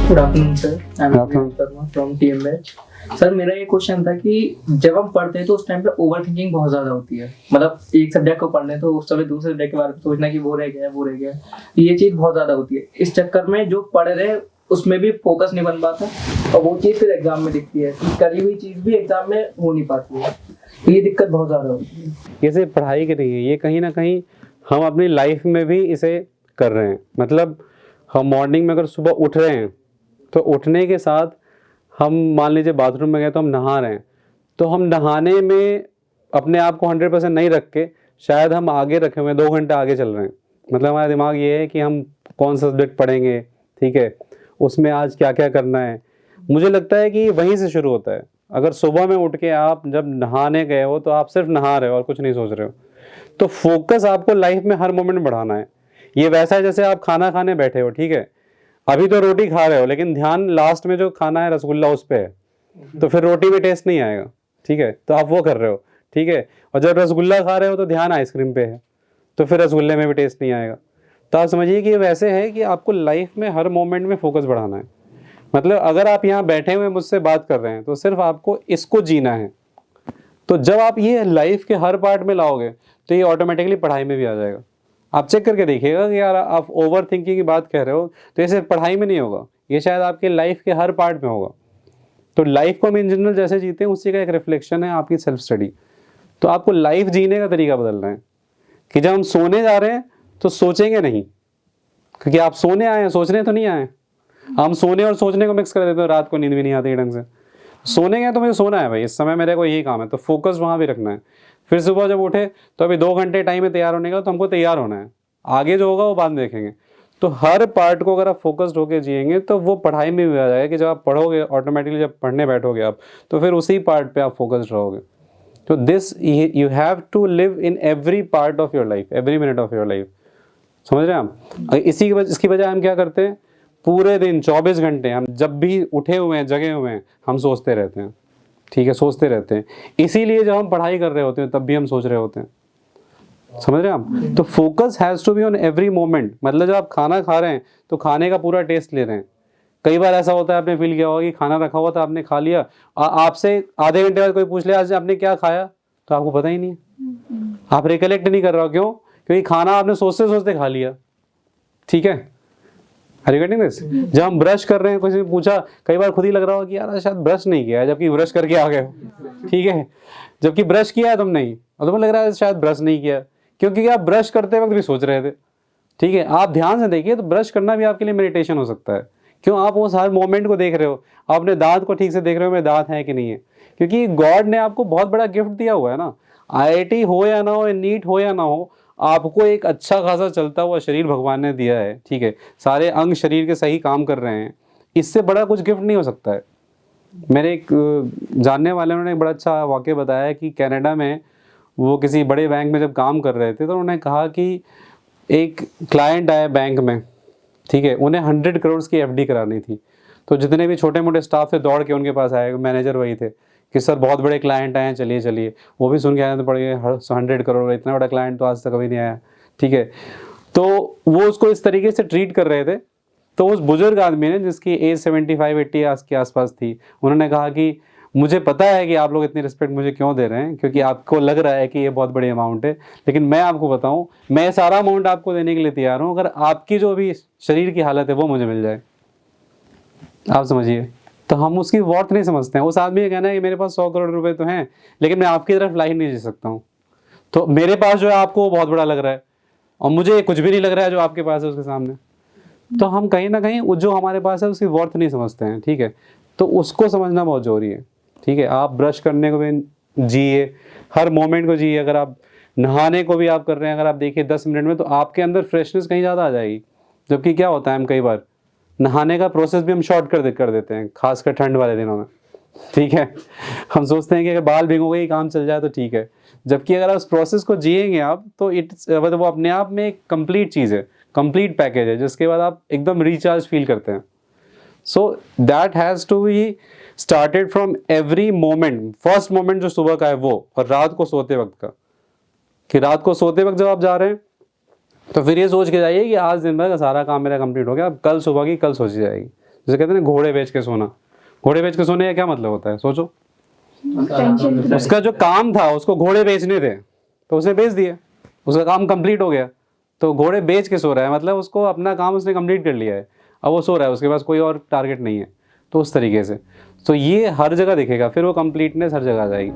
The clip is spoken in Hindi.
Good afternoon sir, I am Good afternoon. Sharma from TM batch. Sir मेरा ये क्वेश्चन था कि जब हम पढ़ते हैं तो उस टाइम पे ओवर थिंकिंग बहुत ज्यादा होती है। मतलब एक सब्जेक्ट को पढ़ने तो उस समय दूसरे सब्जेक्ट के बारे में सोचना कि वो रह गया वो रह गया, ये चीज बहुत ज्यादा होती है। इस चक्कर में जो पढ़ रहे हैं उसमें भी फोकस नहीं बन पाता और वो चीज फिर एग्जाम में दिखती है कि करी हुई चीज भी एग्जाम में हो नहीं पाती है, तो ये दिक्कत बहुत ज्यादा होती है। ये सिर्फ पढ़ाई की नहीं है, ये कहीं ना कहीं हम अपनी लाइफ में भी इसे कर रहे हैं। मतलब हम मॉर्निंग में अगर सुबह उठ रहे हैं तो उठने के साथ हम मान लीजिए बाथरूम में गए तो हम नहा रहे हैं, तो हम नहाने में अपने आप को 100% नहीं रख के शायद हम आगे रखे हुए हैं, 2 घंटे आगे चल रहे हैं। मतलब हमारा दिमाग ये है कि हम कौन सा सब्जेक्ट पढ़ेंगे, ठीक है, उसमें आज क्या क्या करना है। मुझे लगता है कि वहीं से शुरू होता है। अगर सुबह में उठ के आप जब नहाने गए हो तो आप सिर्फ नहा रहे हो और कुछ नहीं सोच रहे हो, तो फोकस आपको लाइफ में हर मोमेंट में बढ़ाना है। ये वैसा है जैसे आप खाना खाने बैठे हो, ठीक है, अभी तो रोटी खा रहे हो लेकिन ध्यान लास्ट में जो खाना है रसगुल्ला उस पे है, तो फिर रोटी में टेस्ट नहीं आएगा, ठीक है, तो आप वो कर रहे हो, ठीक है। और जब रसगुल्ला खा रहे हो तो ध्यान आइसक्रीम पे है, तो फिर रसगुल्ले में भी टेस्ट नहीं आएगा। तो आप समझिए कि ये वैसे है कि आपको लाइफ में हर मोमेंट में फोकस बढ़ाना है। मतलब अगर आप यहाँ बैठे हुए मुझसे बात कर रहे हैं तो सिर्फ आपको इसको जीना है। तो जब आप ये लाइफ के हर पार्ट में लाओगे तो ये ऑटोमेटिकली पढ़ाई में भी आ जाएगा। आप चेक करके देखिएगा कि यार आप ओवर थिंकिंग की बात कह रहे हो तो ये सिर्फ पढ़ाई में नहीं होगा, ये शायद आपके लाइफ के हर पार्ट में होगा। तो लाइफ को हम इन जनरल जैसे जीते हैं उसी का एक रिफ्लेक्शन है आपकी सेल्फ स्टडी। तो आपको लाइफ जीने का तरीका बदलना है कि जब हम सोने जा रहे हैं तो सोचेंगे नहीं, क्योंकि आप सोने आए हैं, सोचने तो नहीं आए। हम सोने और सोचने को मिक्स कर देते हैं, रात को नींद भी नहीं आती ढंग से। सोने गए तो मुझे सोना है भाई, इस समय मेरे को यही काम है, तो फोकस वहाँ भी रखना है। फिर सुबह जब उठे तो अभी 2 घंटे टाइम है तैयार होने का, तो हमको तैयार होना है, आगे जो होगा वो बाद में देखेंगे। तो हर पार्ट को अगर आप फोकस्ड होकर जिएंगे तो वो पढ़ाई में भी आ जाएगा कि जब आप पढ़ोगे ऑटोमेटिकली, जब पढ़ने बैठोगे आप तो फिर उसी पार्ट पे आप फोकस्ड रहोगे। तो this you have to live in every part of your life, every minute of your life. समझ रहे हैं हम? इसकी वजह हम क्या करते हैं, पूरे दिन 24 घंटे हम जब भी उठे हुए हैं, जगे हुए हैं, हम सोचते रहते हैं, ठीक है, सोचते रहते हैं। इसीलिए जब हम पढ़ाई कर रहे होते हैं तब भी हम सोच रहे होते हैं। समझ रहे हैं आप? तो focus has to be on every moment. मतलब जब आप खाना खा रहे हैं तो खाने का पूरा टेस्ट ले रहे हैं। कई बार ऐसा होता है, आपने फील किया होगा कि खाना रखा हुआ था, आपने खा लिया, आपसे आधे घंटे बाद कोई पूछ ले आज आपने क्या खाया, तो आपको पता ही नहीं है, आप रिकलेक्ट नहीं कर रहे हो। क्यों? क्योंकि खाना आपने सोचते सोचते खा लिया, ठीक है। Are you getting this? जब हम ब्रश कर रहे हैं, किसी ने पूछा, कई बार खुद ही लग रहा हो कि यार शायद ब्रश नहीं किया है, जबकि ब्रश करके आ गए हो, ठीक है, जबकि ब्रश किया है तुम नहीं, और तुम्हें लग रहा है शायद ब्रश नहीं किया, क्योंकि आप ब्रश करते वक्त भी सोच रहे थे, ठीक है। आप ध्यान से देखिए तो ब्रश करना भी आपके लिए मेडिटेशन हो सकता है। क्यों? आप उस हर मोमेंट को देख रहे हो, आप अपने दांत को ठीक से देख रहे हो, मेरे दांत है कि नहीं है, क्योंकि गॉड ने आपको बहुत बड़ा गिफ्ट दिया हुआ है ना। आईआईटी हो या ना हो, नीट हो या ना हो, आपको एक अच्छा खासा चलता हुआ शरीर भगवान ने दिया है, ठीक है, सारे अंग शरीर के सही काम कर रहे हैं, इससे बड़ा कुछ गिफ्ट नहीं हो सकता है। मेरे एक जानने वाले उन्होंने एक बड़ा अच्छा वाक्य बताया कि कनाडा में वो किसी बड़े बैंक में जब काम कर रहे थे तो उन्होंने कहा कि एक क्लाइंट आया बैंक में, ठीक है, उन्हें 100 करोड़ की एफडी करानी थी। तो जितने भी छोटे मोटे स्टाफ थे दौड़ के उनके पास आए, मैनेजर वही थे कि सर बहुत बड़े क्लाइंट आए हैं, चलिए चलिए। वो भी सुन के आए तो पड़ गए 100 करोड़, इतना बड़ा क्लाइंट तो आज तक कभी नहीं आया, ठीक है। तो वो उसको इस तरीके से ट्रीट कर रहे थे। तो उस बुजुर्ग आदमी ने, जिसकी एज 75-80 के आसपास थी, उन्होंने कहा कि मुझे पता है कि आप लोग इतनी रिस्पेक्ट मुझे क्यों दे रहे हैं, क्योंकि आपको लग रहा है कि ये बहुत बड़ी अमाउंट है, लेकिन मैं आपको बताऊं, मैं सारा अमाउंट आपको देने के लिए तैयार हूं अगर आपकी जो भी शरीर की हालत है वो मुझे मिल जाए। आप समझिए, तो हम उसकी वर्थ नहीं समझते हैं। उस आदमी का कहना है कि मेरे पास 100 करोड़ रुपए तो हैं, लेकिन मैं आपकी तरफ लाइफ नहीं जी सकता हूँ। तो मेरे पास जो है आपको वो बहुत बड़ा लग रहा है और मुझे कुछ भी नहीं लग रहा है जो आपके पास है उसके सामने। तो हम कहीं ना कहीं जो हमारे पास है उसकी वर्थ नहीं समझते हैं, ठीक है। तो उसको समझना बहुत जरूरी है, ठीक है। आप ब्रश करने को भी जिए, हर मोमेंट को जिए। अगर आप नहाने को भी आप कर रहे हैं, अगर आप देखिए 10 मिनट में, तो आपके अंदर फ्रेशनेस कहीं ज़्यादा आ जाएगी। जबकि क्या होता है, हम कई बार नहाने का प्रोसेस भी हम शॉर्ट कर देते हैं, खासकर ठंड वाले दिनों में, ठीक है। हम सोचते हैं कि अगर बाल भिगो गए काम चल जाए तो ठीक है, जबकि अगर उस प्रोसेस को जिएंगे आप तो मतलब वो अपने आप में एक कंप्लीट चीज़ है, कंप्लीट पैकेज है, जिसके बाद आप एकदम रिचार्ज फील करते हैं। So that has to be started from every moment. First moment जो सुबह का है वो, और रात को सोते वक्त का, कि रात को सोते वक्त जब आप जा रहे हैं तो फिर ये सोच के जाइए कि आज दिन भर का सारा काम मेरा कंप्लीट हो गया, अब कल सुबह की कल सोची जाएगी। जैसे कहते हैं ना घोड़े बेच के सोना, घोड़े बेच के सोने का क्या मतलब होता है, सोचो। उसका जो काम था उसको घोड़े बेचने थे तो उसने बेच दिया, उसका काम कंप्लीट हो गया। तो घोड़े बेच के सो रहा है मतलब उसको अपना काम उसने कंप्लीट कर लिया है, अब वो सो रहा है, उसके पास कोई और टारगेट नहीं है। तो उस तरीके से तो ये हर जगह दिखेगा, फिर वो कंप्लीटनेस हर जगह आ जाएगी।